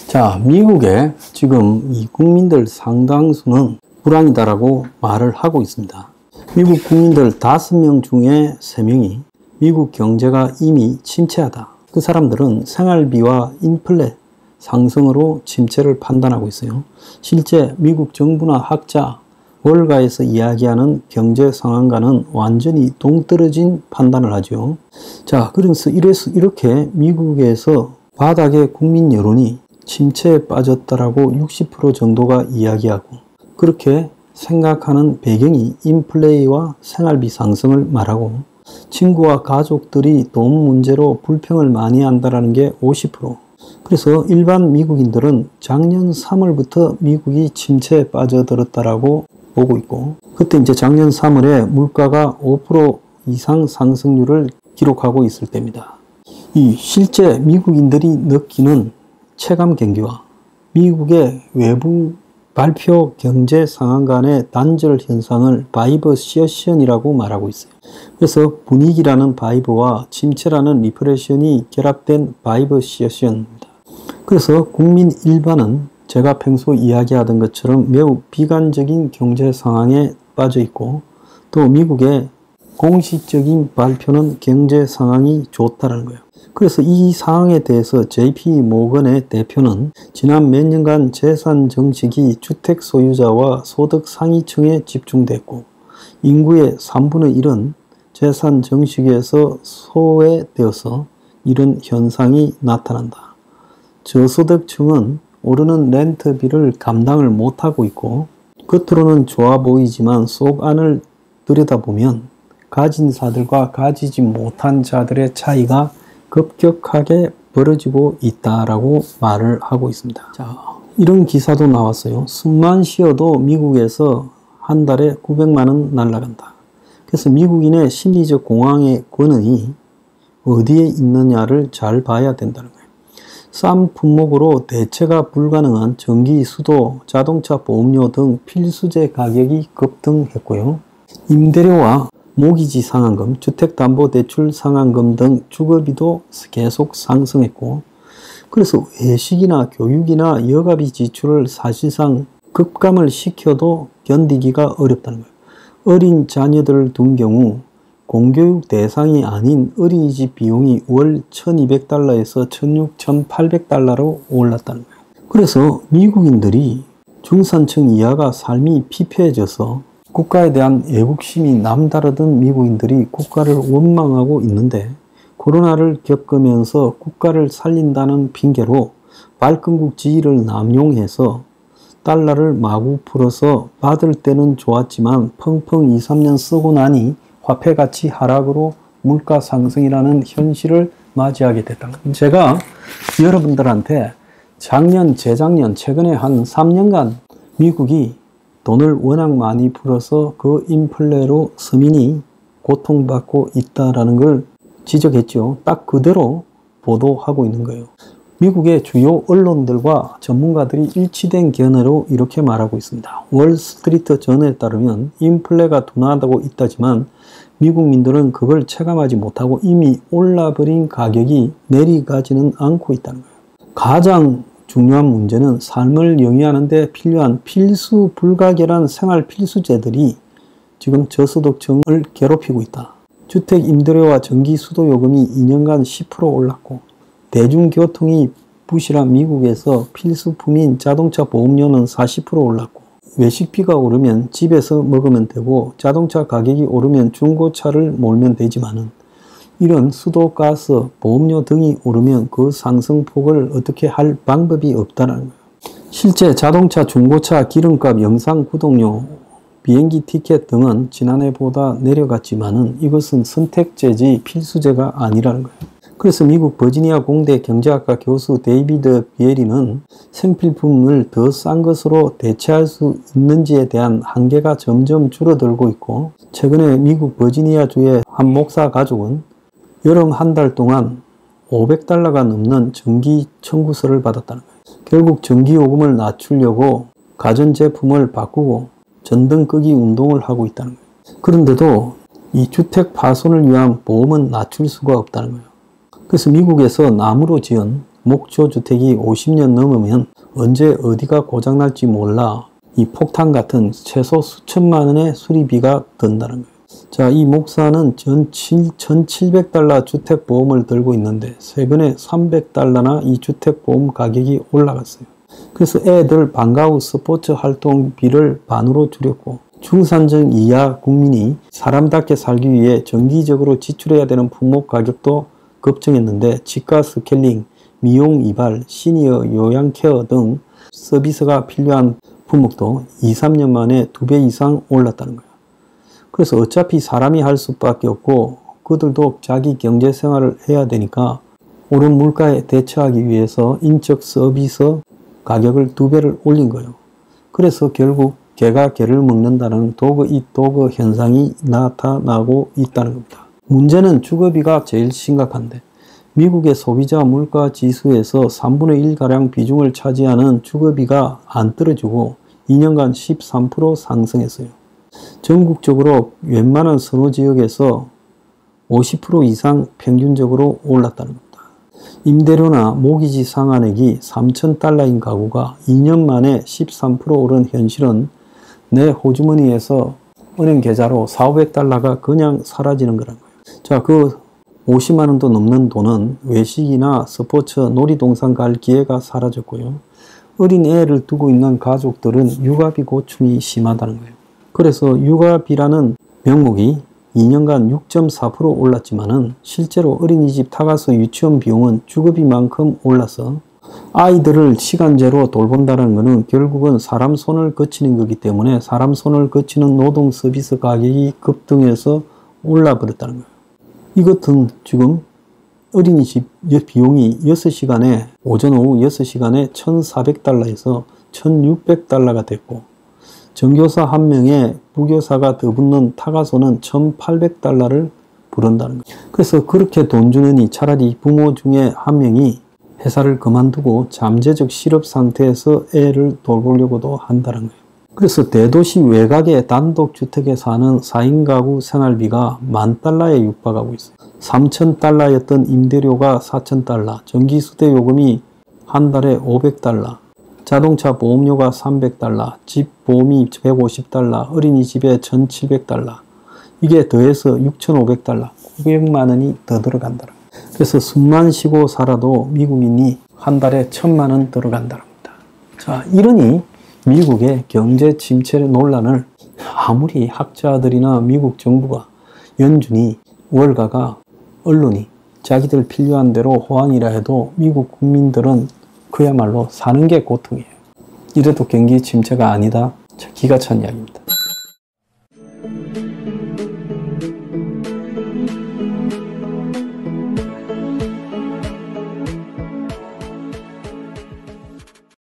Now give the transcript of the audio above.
자, 미국에 지금 이 국민들 상당수는 불황이다라고 말을 하고 있습니다. 미국 국민들 5명 중에 3명이 미국 경제가 이미 침체하다. 그 사람들은 생활비와 인플레 상승으로 침체를 판단하고 있어요. 실제 미국 정부나 학자, 월가에서 이야기하는 경제 상황과는 완전히 동떨어진 판단을 하죠. 자, 그래서 이렇게 미국에서 바닥의 국민 여론이 침체에 빠졌다라고 60% 정도가 이야기하고, 그렇게 생각하는 배경이 인플레이와 생활비 상승을 말하고, 친구와 가족들이 돈 문제로 불평을 많이 한다는 게 50%. 그래서 일반 미국인들은 작년 3월부터 미국이 침체에 빠져들었다라고 보고 있고, 그때 이제 작년 3월에 물가가 5% 이상 상승률을 기록하고 있을 때입니다. 이 실제 미국인들이 느끼는 체감 경기와 미국의 외부 발표 경제 상황 간의 단절 현상을 바이버시어션이라고 말하고 있어요. 그래서 분위기라는 바이브와 침체라는 리프레션이 결합된 바이버시어션입니다. 그래서 국민 일반은 제가 평소 이야기하던 것처럼 매우 비관적인 경제 상황에 빠져 있고, 또 미국의 공식적인 발표는 경제 상황이 좋다는 거예요. 그래서 이 상황에 대해서 JP 모건의 대표는 지난 몇 년간 재산 정책이 주택 소유자와 소득 상위층에 집중됐고, 인구의 3분의 1은 재산 정책에서 소외되어서 이런 현상이 나타난다. 저소득층은 오르는 렌트비를 감당을 못하고 있고, 겉으로는 좋아 보이지만 속 안을 들여다보면 가진 자들과 가지지 못한 자들의 차이가 급격하게 벌어지고 있다라고 말을 하고 있습니다. 자, 이런 기사도 나왔어요. 숨만 쉬어도 미국에서 한 달에 900만 원 날아간다. 그래서 미국인의 심리적 공황의 권한이 어디에 있느냐를 잘 봐야 된다는 거예요. 싼 품목으로 대체가 불가능한 전기, 수도, 자동차 보험료 등 필수재 가격이 급등했고요. 임대료와 모기지 상환금, 주택담보대출 상환금 등 주거비도 계속 상승했고, 그래서 외식이나 교육이나 여가비 지출을 사실상 급감을 시켜도 견디기가 어렵다는 거예요. 어린 자녀들을 둔 경우 공교육 대상이 아닌 어린이집 비용이 월 1200달러에서 16,800달러로 올랐다는 거예요. 그래서 미국인들이 중산층 이하가 삶이 피폐해져서 국가에 대한 애국심이 남다르던 미국인들이 국가를 원망하고 있는데, 코로나를 겪으면서 국가를 살린다는 핑계로 발권국 지위를 남용해서 달러를 마구 풀어서 받을 때는 좋았지만 펑펑 2, 3년 쓰고 나니 화폐 가치 하락으로 물가 상승이라는 현실을 맞이하게 됐다. 제가 여러분들한테 작년, 재작년, 최근에 한 3년간 미국이 돈을 워낙 많이 풀어서 그 인플레로 서민이 고통받고 있다라는 걸 지적했죠. 딱 그대로 보도하고 있는 거예요. 미국의 주요 언론들과 전문가들이 일치된 견해로 이렇게 말하고 있습니다. 월스트리트 저널에 따르면 인플레가 둔화하고 있다지만 미국민들은 그걸 체감하지 못하고 이미 올라버린 가격이 내려가지는 않고 있다는 거예요. 가장 중요한 문제는 삶을 영위하는 데 필요한 필수 불가결한 생활 필수재들이 지금 저소득층을 괴롭히고 있다. 주택 임대료와 전기 수도 요금이 2년간 10% 올랐고, 대중교통이 부실한 미국에서 필수품인 자동차 보험료는 40% 올랐고, 외식비가 오르면 집에서 먹으면 되고 자동차 가격이 오르면 중고차를 몰면 되지만은, 이런 수도, 가스, 보험료 등이 오르면 그 상승폭을 어떻게 할 방법이 없다는 거예요. 실제 자동차, 중고차, 기름값, 영상 구독료, 비행기 티켓 등은 지난해보다 내려갔지만은 이것은 선택제지 필수제가 아니라는 거예요. 그래서 미국 버지니아 공대 경제학과 교수 데이비드 비에리는 생필품을 더 싼 것으로 대체할 수 있는지에 대한 한계가 점점 줄어들고 있고, 최근에 미국 버지니아주의 한 목사 가족은 여름 한 달 동안 500달러가 넘는 전기 청구서를 받았다는 거예요. 결국 전기요금을 낮추려고 가전제품을 바꾸고 전등 끄기 운동을 하고 있다는 거예요. 그런데도 이 주택 파손을 위한 보험은 낮출 수가 없다는 거예요. 그래서 미국에서 나무로 지은 목조주택이 50년 넘으면 언제 어디가 고장날지 몰라 이 폭탄 같은 최소 수천만 원의 수리비가 든다는 거예요. 자, 이 목사는 전 1,700달러 주택보험을 들고 있는데 최근에 300달러나 이 주택보험 가격이 올라갔어요. 그래서 애들 방과 후 스포츠 활동비를 반으로 줄였고 중산층 이하 국민이 사람답게 살기 위해 정기적으로 지출해야 되는 품목 가격도 급증했는데 치과 스케일링, 미용 이발, 시니어 요양케어 등 서비스가 필요한 품목도 2, 3년 만에 2배 이상 올랐다는 거예요. 그래서 어차피 사람이 할 수밖에 없고 그들도 자기 경제 생활을 해야 되니까 오른 물가에 대처하기 위해서 인적 서비스 가격을 2배를 올린 거예요. 그래서 결국 개가 개를 먹는다는 도그 잇 도그 현상이 나타나고 있다는 겁니다. 문제는 주거비가 제일 심각한데 미국의 소비자 물가 지수에서 3분의 1가량 비중을 차지하는 주거비가 안 떨어지고 2년간 13% 상승했어요. 전국적으로 웬만한 선호지역에서 50% 이상 평균적으로 올랐다는 겁니다. 임대료나 모기지 상한액이 3,000달러인 가구가 2년 만에 13% 오른 현실은 내 호주머니에서 은행 계좌로 400~500달러가 그냥 사라지는 거란 거예요. 자, 그 50만 원도 넘는 돈은 외식이나 스포츠, 놀이동산 갈 기회가 사라졌고요. 어린 애를 두고 있는 가족들은 육아비 고충이 심하다는 거예요. 그래서 육아비라는 명목이 2년간 6.4% 올랐지만은 실제로 어린이집 타가서 유치원 비용은 주거비만큼 올라서 아이들을 시간제로 돌본다는 것은 결국은 사람 손을 거치는 거기 때문에 사람 손을 거치는 노동 서비스 가격이 급등해서 올라버렸다는 거예요. 이것은 지금 어린이집 비용이 6시간에 오전 오후 6시간에 1,400달러에서 1,600달러가 됐고 전교사 한 명에 부교사가 더 붙는 타가소는 1,800달러를 부른다는 거예요. 그래서 그렇게 돈 주느니 차라리 부모 중에 한 명이 회사를 그만두고 잠재적 실업 상태에서 애를 돌보려고도 한다는 거예요. 그래서 대도시 외곽의 단독주택에 사는 4인 가구 생활비가 10,000달러에 육박하고 있어요. 3,000달러였던 임대료가 4,000달러, 전기수대 요금이 한 달에 500달러, 자동차 보험료가 300달러, 집 보험이 150달러, 어린이집에 1,700달러, 이게 더해서 6,500달러, 900만 원이 더 들어간다는 거예요. 그래서 숨만 쉬고 살아도 미국인이 한 달에 1,000만 원 들어간다는 겁니다. 자, 이러니 미국의 경제 침체 논란을 아무리 학자들이나 미국 정부가 연준이 월가가 언론이 자기들 필요한 대로 호황이라 해도 미국 국민들은 그야말로 사는 게 고통이에요. 이래도 경기 침체가 아니다. 기가 찬 이야기입니다.